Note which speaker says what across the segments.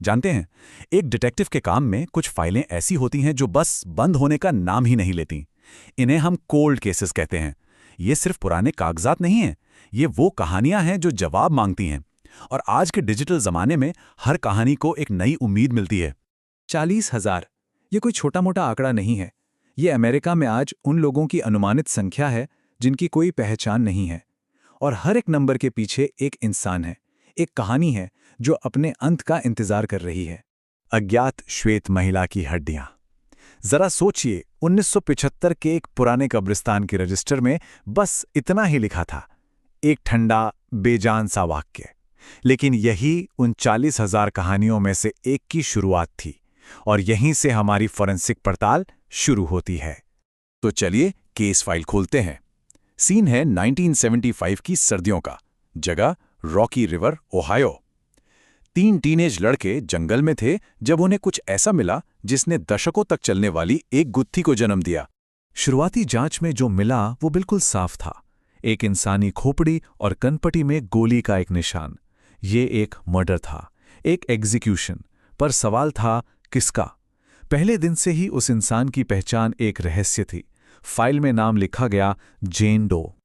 Speaker 1: जानते हैं, एक डिटेक्टिव के काम में कुछ फाइलें ऐसी होती हैं जो बस बंद होने का नाम ही नहीं लेती। इन्हें हम कोल्ड केसेस कहते हैं। ये सिर्फ पुराने कागजात नहीं हैं, ये वो कहानियां हैं जो जवाब मांगती हैं। और आज के डिजिटल जमाने में हर कहानी को एक नई उम्मीद मिलती है।
Speaker 2: 40,000 ये कोई छोटा मोटा आंकड़ा नहीं है। ये अमेरिका में आज उन लोगों की अनुमानित संख्या है जिनकी कोई पहचान नहीं है। और हर एक नंबर के पीछे एक इंसान है, एक कहानी है जो अपने अंत का इंतजार कर रही है।
Speaker 1: अज्ञात श्वेत महिला की हड्डियां। जरा सोचिए, 1975 के एक पुराने कब्रिस्तान के रजिस्टर में बस इतना ही लिखा था, एक ठंडा बेजान सा वाक्य। लेकिन यही उन 40,000 कहानियों में से एक की शुरुआत थी, और यहीं से हमारी फोरेंसिक पड़ताल शुरू होती है। तो चलिए केस फाइल खोलते हैं। सीन है 1975 की सर्दियों का, जगह रॉकी रिवर, ओहायो। 3 टीनेज लड़के जंगल में थे जब उन्हें कुछ ऐसा मिला जिसने दशकों तक चलने वाली एक गुत्थी को जन्म दिया। शुरुआती जांच में जो मिला वो बिल्कुल साफ था, एक इंसानी खोपड़ी और कनपटी में गोली का एक निशान। ये एक मर्डर था, एक एग्जीक्यूशन। पर सवाल था, किसका? पहले दिन से ही उस इंसान की पहचान एक रहस्य थी। फाइल में नाम लिखा गया जेन डो।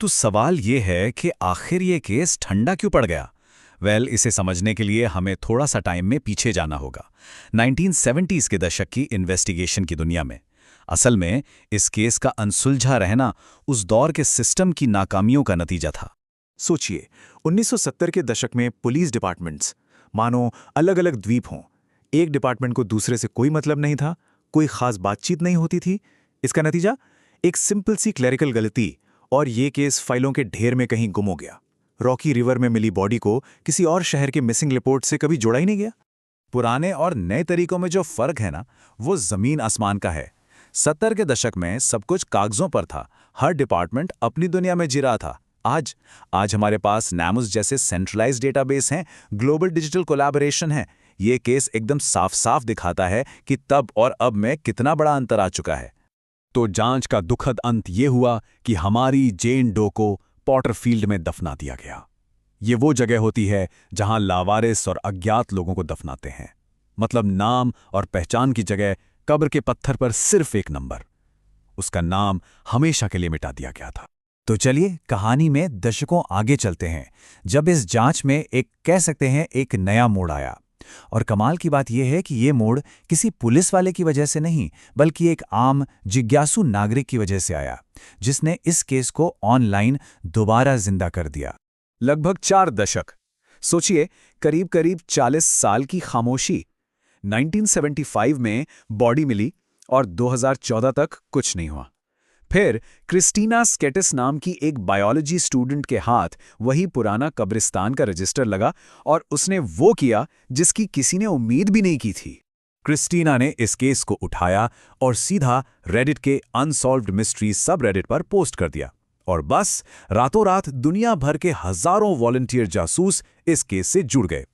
Speaker 1: तो सवाल ये है कि आखिर ये केस ठंडा क्यों पड़ गया? इसे समझने के लिए हमें थोड़ा सा टाइम में पीछे जाना होगा, 1970s के दशक की इन्वेस्टिगेशन की दुनिया में। असल में इस केस का अनसुलझा रहना उस दौर के सिस्टम की नाकामियों का नतीजा था। सोचिए, 1970 के दशक में पुलिस डिपार्टमेंट्स मानो अलग अलग द्वीप हों। एक डिपार्टमेंट को दूसरे से कोई मतलब नहीं था, कोई खास बातचीत नहीं होती थी। इसका नतीजा एक सिंपल सी क्लरिकल गलती, और ये केस फाइलों के ढेर में कहीं गुम हो गया। रॉकी रिवर में मिली बॉडी को किसी और शहर के मिसिंग रिपोर्ट से कभी जोड़ा ही नहीं गया। पुराने और नए तरीकों में जो फर्क है ना, वो जमीन आसमान का है। 70 के दशक में सब कुछ कागजों पर था, हर डिपार्टमेंट अपनी दुनिया में जी रहा था। आज हमारे पास नैमोस जैसे सेंट्रलाइज्ड डेटाबेस हैं, ग्लोबल डिजिटल कोलैबोरेशन है। ये केस एकदम साफ साफ दिखाता है कि तब और अब में कितना बड़ा अंतर आ चुका है। तो जांच का दुखद अंत ये हुआ कि हमारी जेन डो को पॉटरफील्ड में दफना दिया गया। ये वो जगह होती है जहां लावारिस और अज्ञात लोगों को दफनाते हैं। मतलब नाम और पहचान की जगह कब्र के पत्थर पर सिर्फ एक नंबर। उसका नाम हमेशा के लिए मिटा दिया गया था। तो चलिए कहानी में दशकों आगे चलते हैं, जब इस जांच में कह सकते हैं एक नया मोड़ आया। और कमाल की बात यह है कि ये मोड़ किसी पुलिस वाले की वजह से नहीं, बल्कि एक आम जिज्ञासु नागरिक की वजह से आया, जिसने इस केस को ऑनलाइन दोबारा जिंदा कर दिया। लगभग 4 दशक, सोचिए, करीब करीब 40 साल की खामोशी। 1975 में बॉडी मिली और 2014 तक कुछ नहीं हुआ। फिर क्रिस्टीना स्केटिस नाम की एक बायोलॉजी स्टूडेंट के हाथ वही पुराना कब्रिस्तान का रजिस्टर लगा, और उसने वो किया जिसकी किसी ने उम्मीद भी नहीं की थी। क्रिस्टीना ने इस केस को उठाया और सीधा रेडिट के अनसॉल्व्ड मिस्ट्री सब रेडिट पर पोस्ट कर दिया। और बस रातों रात दुनिया भर के हजारों वॉलंटियर जासूस इस केस से जुड़ गए।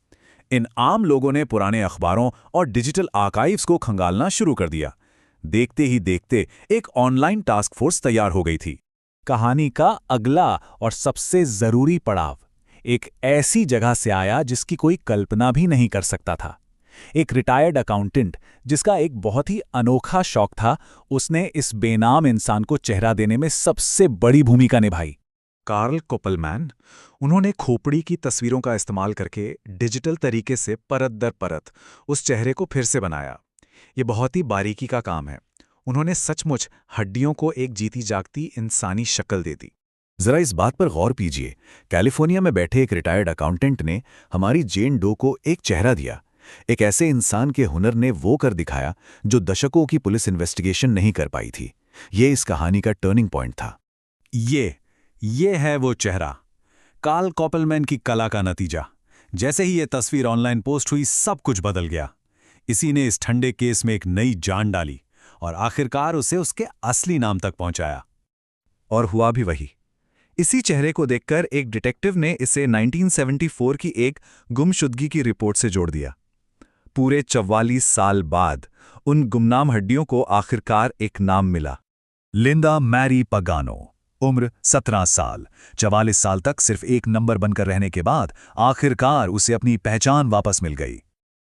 Speaker 1: इन आम लोगों ने पुराने अखबारों और डिजिटल आर्काइव्स को खंगालना शुरू कर दिया। देखते ही देखते एक ऑनलाइन टास्क फोर्स तैयार हो गई थी। कहानी का अगला और सबसे जरूरी पड़ाव एक ऐसी जगह से आया जिसकी कोई कल्पना भी नहीं कर सकता था। एक रिटायर्ड अकाउंटेंट जिसका एक बहुत ही अनोखा शौक था, उसने इस बेनाम इंसान को चेहरा देने में सबसे बड़ी भूमिका निभाई। कार्ल कोपलमैन। उन्होंने खोपड़ी की तस्वीरों का इस्तेमाल करके डिजिटल तरीके से परत दर परत उस चेहरे को फिर से बनाया। ये बहुत ही बारीकी का काम है। उन्होंने सचमुच हड्डियों को एक जीती जागती इंसानी शक्ल दे दी। जरा इस बात पर गौर कीजिए, कैलिफोर्निया में बैठे एक रिटायर्ड अकाउंटेंट ने हमारी जेन डो को एक चेहरा दिया। एक ऐसे इंसान के हुनर ने वो कर दिखाया जो दशकों की पुलिस इन्वेस्टिगेशन नहीं कर पाई थी। ये इस कहानी का टर्निंग पॉइंट था। ये है वो चेहरा, कार्ल कोपलमैन की कला का नतीजा। जैसे ही ये तस्वीर ऑनलाइन पोस्ट हुई, सब कुछ बदल गया। इसी ने इस ठंडे केस में एक नई जान डाली और आखिरकार उसे उसके असली नाम तक पहुंचाया। और हुआ भी वही। इसी चेहरे को देखकर एक डिटेक्टिव ने इसे 1974 की एक गुमशुदगी की रिपोर्ट से जोड़ दिया। पूरे 44 साल बाद उन गुमनाम हड्डियों को आखिरकार एक नाम मिला, लिंडा मैरी पगानो। उम्र 17 साल, 44 साल तक सिर्फ एक नंबर बनकर रहने के बाद आखिरकार उसे अपनी पहचान वापस मिल गई।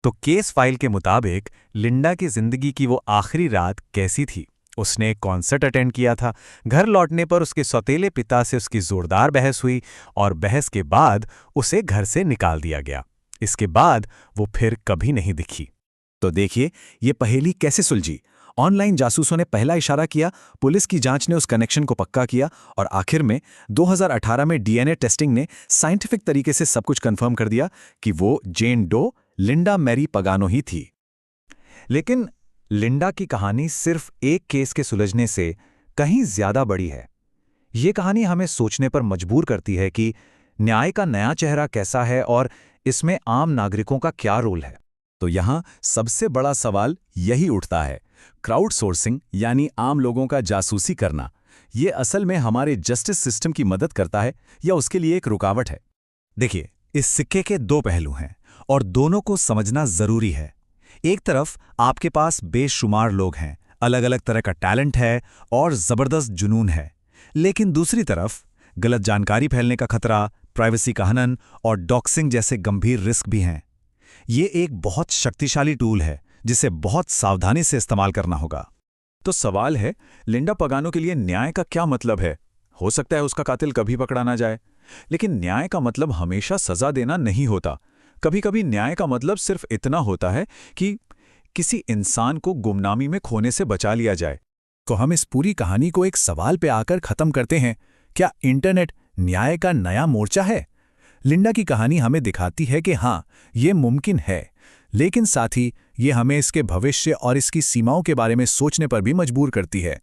Speaker 1: तो केस फाइल के मुताबिक लिंडा की जिंदगी की वो आखिरी रात कैसी थी? उसने एक कॉन्सर्ट अटेंड किया था। घर लौटने पर उसके सौतेले पिता से उसकी जोरदार बहस हुई और बहस के बाद उसे घर से निकाल दिया गया। इसके बाद वो फिर कभी नहीं दिखी।
Speaker 2: तो देखिए ये पहेली कैसे सुलझी। ऑनलाइन जासूसों ने पहला इशारा किया, पुलिस की जांच ने उस कनेक्शन को पक्का किया और आखिर में 2018 में डीएनए टेस्टिंग ने साइंटिफिक तरीके से सब कुछ कंफर्म कर दिया कि वो जेन डो लिंडा मैरी पगानो ही थी।
Speaker 1: लेकिन लिंडा की कहानी सिर्फ एक केस के सुलझने से कहीं ज्यादा बड़ी है। ये कहानी हमें सोचने पर मजबूर करती है कि न्याय का नया चेहरा कैसा है और इसमें आम नागरिकों का क्या रोल है।
Speaker 2: तो यहाँ सबसे बड़ा सवाल यही उठता है, क्राउड सोर्सिंग यानी आम लोगों का जासूसी करना, ये असल में हमारे जस्टिस सिस्टम की मदद करता है या उसके लिए एक रुकावट है?
Speaker 1: देखिए, इस सिक्के के दो पहलू हैं और दोनों को समझना जरूरी है। एक तरफ आपके पास बेशुमार लोग हैं, अलग अलग तरह का टैलेंट है और जबरदस्त जुनून है। लेकिन दूसरी तरफ गलत जानकारी फैलने का खतरा, प्राइवेसी का हनन और डॉक्सिंग जैसे गंभीर रिस्क भी हैं। ये एक बहुत शक्तिशाली टूल है जिसे बहुत सावधानी से इस्तेमाल करना होगा।
Speaker 2: तो सवाल है, लिंडा पगानो के लिए न्याय का क्या मतलब है? हो सकता है उसका कातिल कभी पकड़ा ना जाए, लेकिन न्याय का मतलब हमेशा सजा देना नहीं होता। कभी कभी न्याय का मतलब सिर्फ इतना होता है कि किसी इंसान को गुमनामी में खोने से बचा लिया जाए। तो हम इस पूरी कहानी को एक सवाल पे आकर खत्म करते हैं, क्या इंटरनेट न्याय का नया मोर्चा है? लिंडा की कहानी हमें दिखाती है कि हाँ, ये मुमकिन है, लेकिन साथ ही ये हमें इसके भविष्य और इसकी सीमाओं के बारे में सोचने पर भी मजबूर करती है।